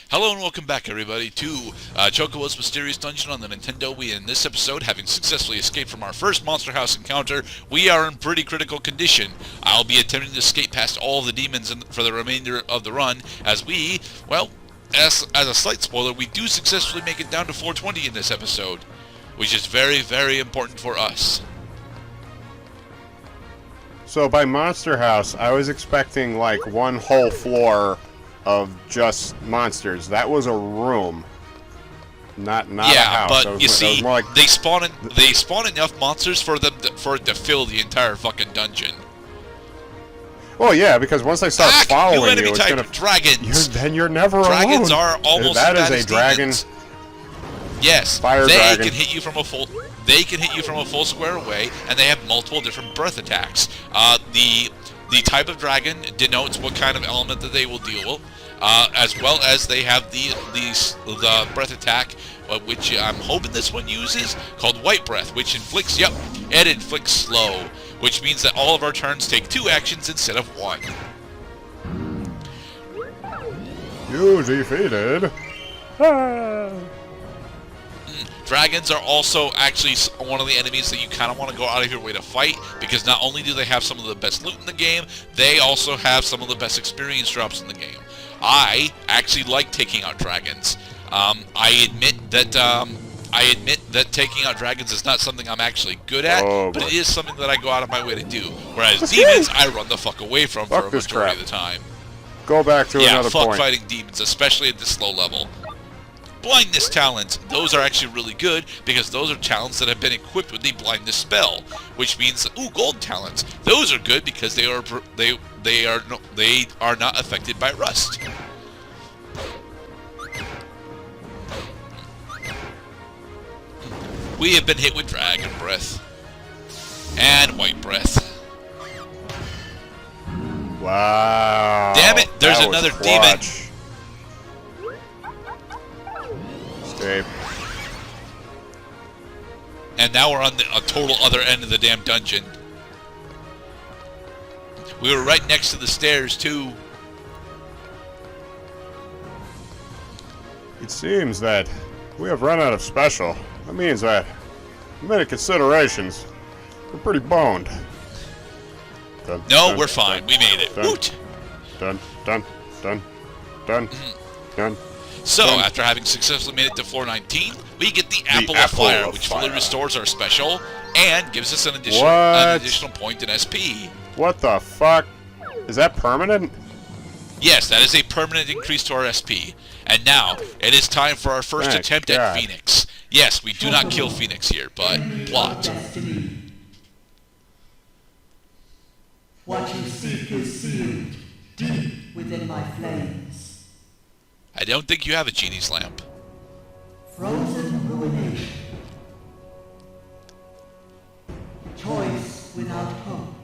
Hello and welcome back, everybody, to Chocobo's Mysterious Dungeon on the Nintendo Wii. In this episode, having successfully escaped from our first Monster House encounter, we are in pretty critical condition. I'll be attempting to escape past all of the demons for the remainder of the run, as we, well, as a slight spoiler, we do successfully make it down to 420 in this episode, which is very, very important for us. So by Monster House, I was expecting like one whole floor of just monsters. That was a room, not a house. Yeah, but was, you see, more like... they spawn enough monsters for it to fill the entire fucking dungeon. Well, yeah, because once they start following new enemy you, type, it's gonna... dragons. Then you're never Dragons alone. are almost that as bad is as a dragon. demons. Yes, Fire they dragon. can hit you from a full. They can hit you from a full square away, and they have multiple different breath attacks. The type of dragon denotes what kind of element that they will deal, as well as they have the breath attack, which I'm hoping this one uses, called White Breath, which inflicts. Yep, it inflicts slow, which means that all of our turns take 2 actions instead of 1. You defeated. Dragons are also actually one of the enemies that you kind of want to go out of your way to fight, because not only do they have some of the best loot in the game, they also have some of the best experience drops in the game. I actually like taking out dragons. I admit that taking out dragons is not something I'm actually good at, but it is something that I go out of my way to do. Whereas demons, I run the fuck away from for a majority of the time. Go back to another point. Yeah, fuck fighting demons, especially at this low level. Blindness talents, those are actually really good because those are talents that have been equipped with the blindness spell, which means that, gold talents, those are good because they are not affected by rust. We have been hit with dragon breath and white breath. Wow. Damn it, there's another demon. Escape. And now we're on a total other end of the damn dungeon. We were right next to the stairs, too. It seems that we have run out of special. That means that, in many considerations, we're pretty boned. Dun, no, dun, we're fine. We made it. Woot! Dun, dun, dun, dun, dun. So, after having successfully made it to 419, we get the Apple of Fire, which fully restores our special and gives us an additional point in SP. What the fuck? Is that permanent? Yes, that is a permanent increase to our SP. And now, it is time for our first attempt at Phoenix. Yes, we do not kill Phoenix here, but plot. What you seek is sealed deep within my flames. I don't think you have a genie's lamp. Frozen ruination. Choice without hope.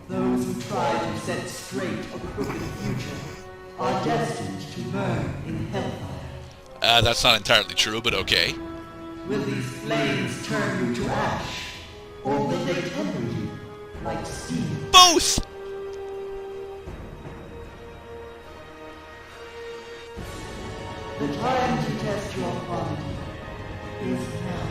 Those who try to set straight a crooked future are destined to burn in hellfire. That's not entirely true, but okay. Will these flames turn you to ash, or will they temper you like steel? Both! The time to test your quality is now.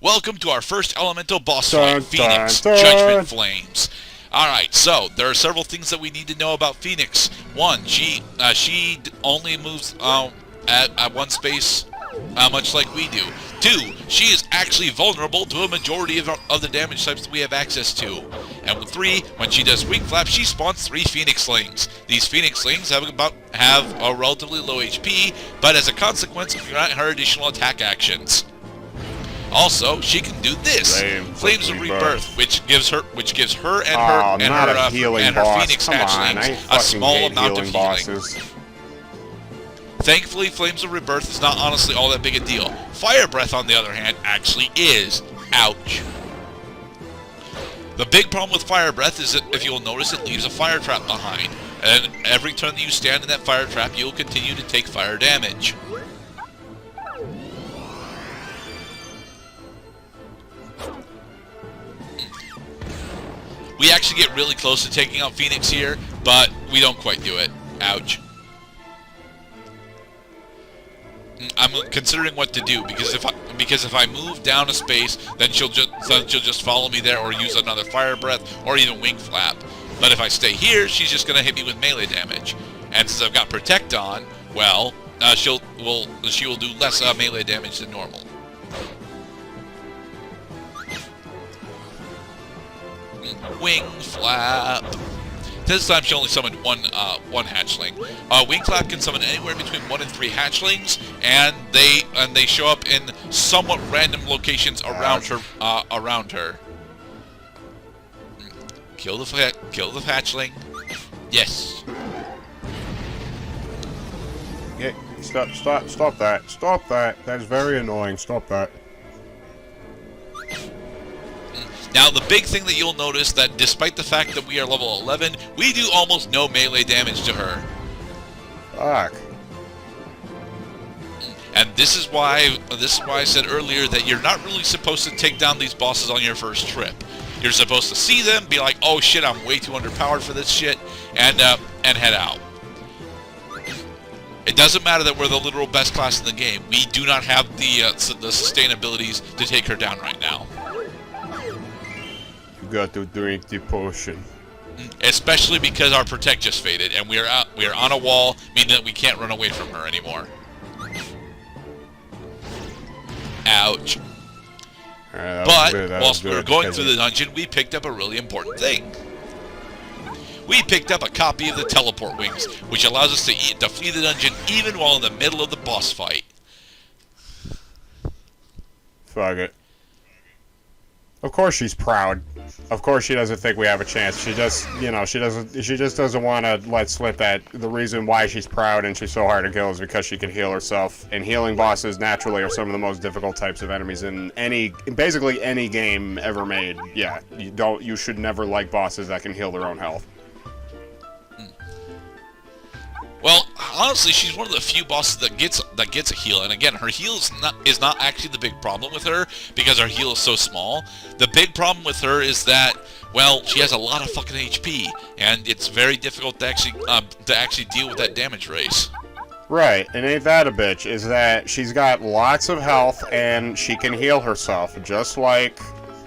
Welcome to our first elemental boss fight, Phoenix, Judgment Flames. Alright, so, there are several things that we need to know about Phoenix. 1, she only moves at one space, much like we do. 2, she is actually vulnerable to a majority of the damage types that we have access to. And 3, when she does Wing Flap, she spawns 3 Phoenix Slings. These Phoenix Slings have a relatively low HP, but as a consequence, you grant her additional attack actions. Also, she can do this, Flames of Rebirth, which gives her and her Phoenix hatchlings a small amount of healing. Thankfully, Flames of Rebirth is not honestly all that big a deal. Fire Breath, on the other hand, actually is. Ouch. The big problem with Fire Breath is that, if you'll notice, it leaves a fire trap behind. And every turn that you stand in that fire trap, you'll continue to take fire damage. We actually get really close to taking out Phoenix here, but we don't quite do it. Ouch. I'm considering what to do, because if I move down a space, then she'll just follow me there, or use another fire breath, or even wing flap. But if I stay here, she's just gonna hit me with melee damage. And since I've got protect on, well, she will do less melee damage than normal. Wing flap. This time she only summoned one hatchling. Wing flap can summon anywhere between 1 and 3 hatchlings, and they show up in somewhat random locations around her. Kill the hatchling. Yes. Yeah, stop that. Stop that. That is very annoying. Stop that. Now, the big thing that you'll notice that despite the fact that we are level 11, we do almost no melee damage to her. Fuck. And this is why I said earlier that you're not really supposed to take down these bosses on your first trip. You're supposed to see them, be like, oh shit, I'm way too underpowered for this shit, and head out. It doesn't matter that we're the literal best class in the game. We do not have the sustainabilities to take her down right now. Got to drink the potion. Especially because our protect just faded, and we are on a wall, meaning that we can't run away from her anymore. Ouch. But whilst we were going through the dungeon, we picked up a really important thing. We picked up a copy of the teleport wings, which allows us to flee the dungeon even while in the middle of the boss fight. Fuck it. Of course she's proud. Of course she doesn't think we have a chance. She just, she just doesn't want to let slip that the reason why she's proud and she's so hard to kill is because she can heal herself. And healing bosses naturally are some of the most difficult types of enemies in basically any game ever made. Yeah, you should never like bosses that can heal their own health. Well, honestly, she's one of the few bosses that gets a heal, and again, her heal is not actually the big problem with her because her heal is so small. The big problem with her is that, well, she has a lot of fucking HP, and it's very difficult to actually deal with that damage race. Right, and ain't that a bitch? Is that she's got lots of health and she can heal herself, just like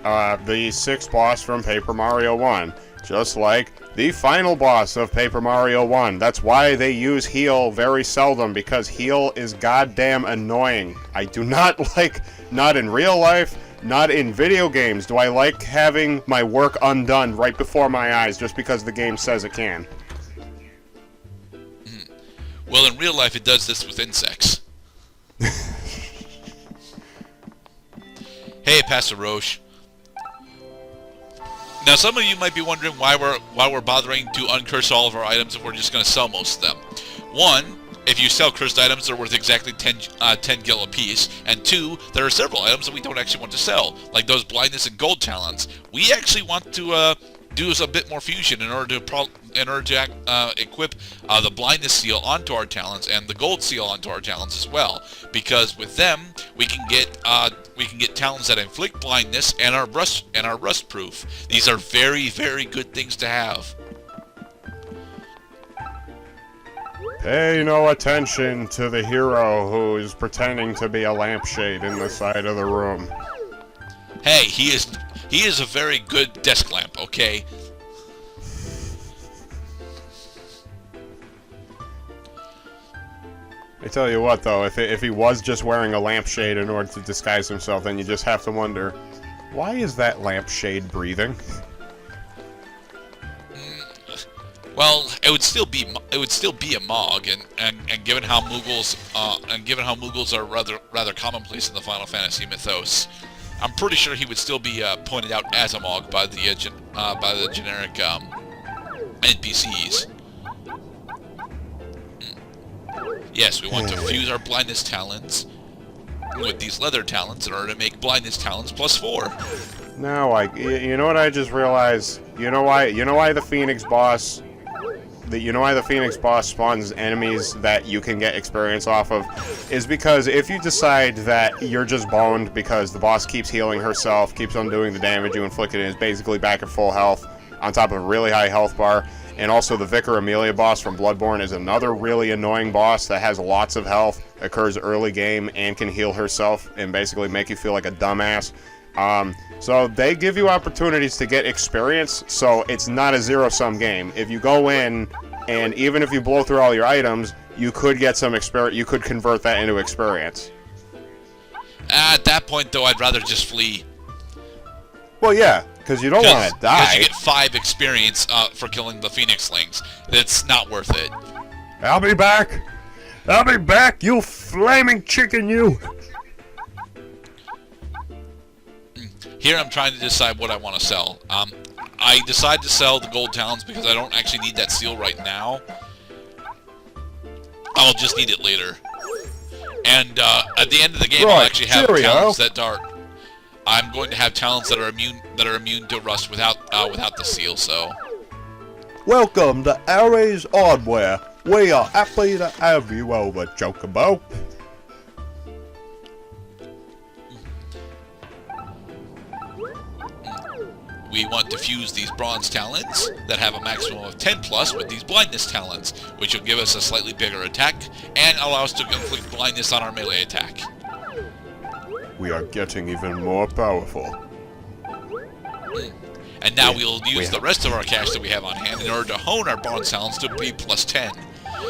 the 6th boss from Paper Mario 1, just like the final boss of Paper Mario 1. That's why they use heal very seldom, because heal is goddamn annoying. I do not not in real life, not in video games, do I like having my work undone right before my eyes just because the game says it can. Well, in real life, it does this with insects. Hey, Pastor Roche. Now, some of you might be wondering why we're bothering to uncurse all of our items if we're just going to sell most of them. One, if you sell cursed items, they're worth exactly 10 gil apiece. And 2, there are several items that we don't actually want to sell, like those blindness and gold talents. We actually want to do a bit more fusion in order to equip the blindness seal onto our talents and the gold seal onto our talents as well. Because with them, we can get talents that inflict blindness and are rust proof. These are very, very good things to have. Pay no attention to the hero who is pretending to be a lampshade in the side of the room. Hey, he is a very good desk lamp, okay? I tell you what, though, if he was just wearing a lampshade in order to disguise himself, then you just have to wonder, why is that lampshade breathing? Well, it would still be a Mog, and given how Moogles are rather commonplace in the Final Fantasy mythos, I'm pretty sure he would still be pointed out as a Mog by the generic NPCs. Yes, we want to fuse our blindness talents with these leather talents in order to make blindness talents +4. Now, you know what I just realized? You know why the Phoenix boss spawns enemies that you can get experience off of, is because if you decide that you're just boned because the boss keeps healing herself, keeps undoing the damage you inflicted, and is basically back at full health, on top of a really high health bar. And also the Vicar Amelia boss from Bloodborne is another really annoying boss that has lots of health, occurs early game, and can heal herself and basically make you feel like a dumbass. So they give you opportunities to get experience, so it's not a zero-sum game. If you go in, and even if you blow through all your items, you could get some experience, you could convert that into experience. At that point, though, I'd rather just flee. Well, yeah, because you don't want to die. Because you get 5 experience for killing the Phoenixlings. It's not worth it. I'll be back! I'll be back, you flaming chicken, you! Here I'm trying to decide what I want to sell. I decided to sell the gold talents because I don't actually need that seal right now. I'll just need it later. And at the end of the game, I'll actually have talents that are. I'm going to have talents that are immune to rust without the seal. So. Welcome to Ares Hardware. We are happy to have you over, Chocobo. We want to fuse these bronze talents that have a maximum of 10 plus with these blindness talents, which will give us a slightly bigger attack and allow us to inflict blindness on our melee attack. We are getting even more powerful. And now we'll use the rest of our cash that we have on hand in order to hone our bronze talents to be plus 10.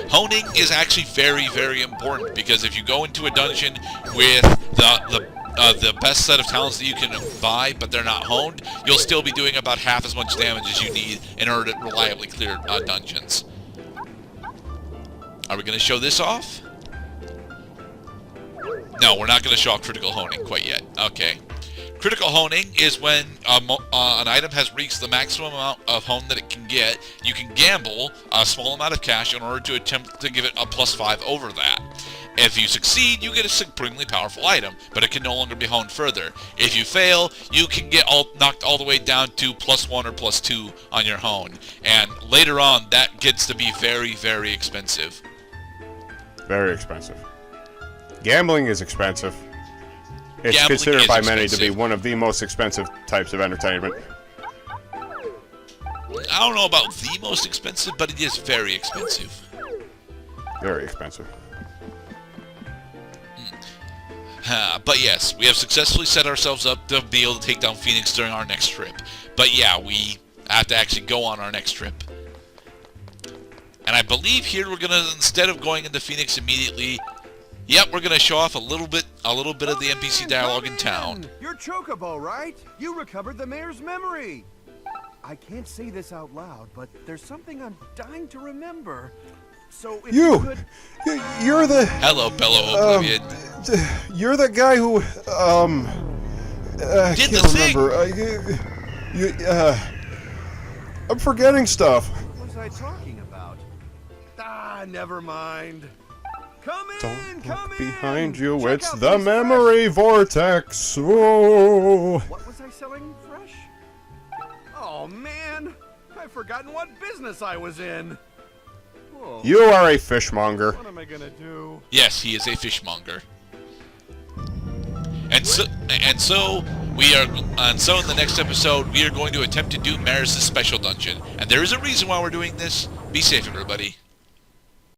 Honing is actually very, very important because if you go into a dungeon with the best set of talents that you can buy, but they're not honed, you'll still be doing about half as much damage as you need in order to reliably clear dungeons. Are we going to show this off? No, we're not going to show off critical honing quite yet. Okay. Critical honing is when an item has reached the maximum amount of hone that it can get. You can gamble a small amount of cash in order to attempt to give it a plus 5 over that. If you succeed, you get a supremely powerful item, but it can no longer be honed further. If you fail, you can get knocked all the way down to plus 1 or plus 2 on your hone. And later on, that gets to be very, very expensive. Very expensive. Gambling is expensive. It's Gambling considered by many expensive. to be one of the most expensive types of entertainment. I don't know about the most expensive, but it is very expensive. Very expensive. But yes, we have successfully set ourselves up to be able to take down Phoenix during our next trip. But yeah, we have to actually go on our next trip. And I believe here we're gonna, instead of going into Phoenix immediately, yep, we're gonna show off a little bit of the NPC dialogue in town. You're Chocobo, right? You recovered the mayor's memory. I can't say this out loud, but there's something I'm dying to remember. So if you could... You're the... Hello, Bellow Oblivion. You're the guy who, I Did can't the remember. I'm forgetting stuff. What was I talking about? Ah, never mind. Come in, Don't come look in. behind you, Check it's out the these memory vortex. Whoa. What was I selling fresh? Oh, man. I've forgotten what business I was in. Whoa. You are a fishmonger. What am I gonna do? Yes, he is a fishmonger. And so in the next episode we are going to attempt to do Maris' special dungeon. And there is a reason why we're doing this. Be safe, everybody.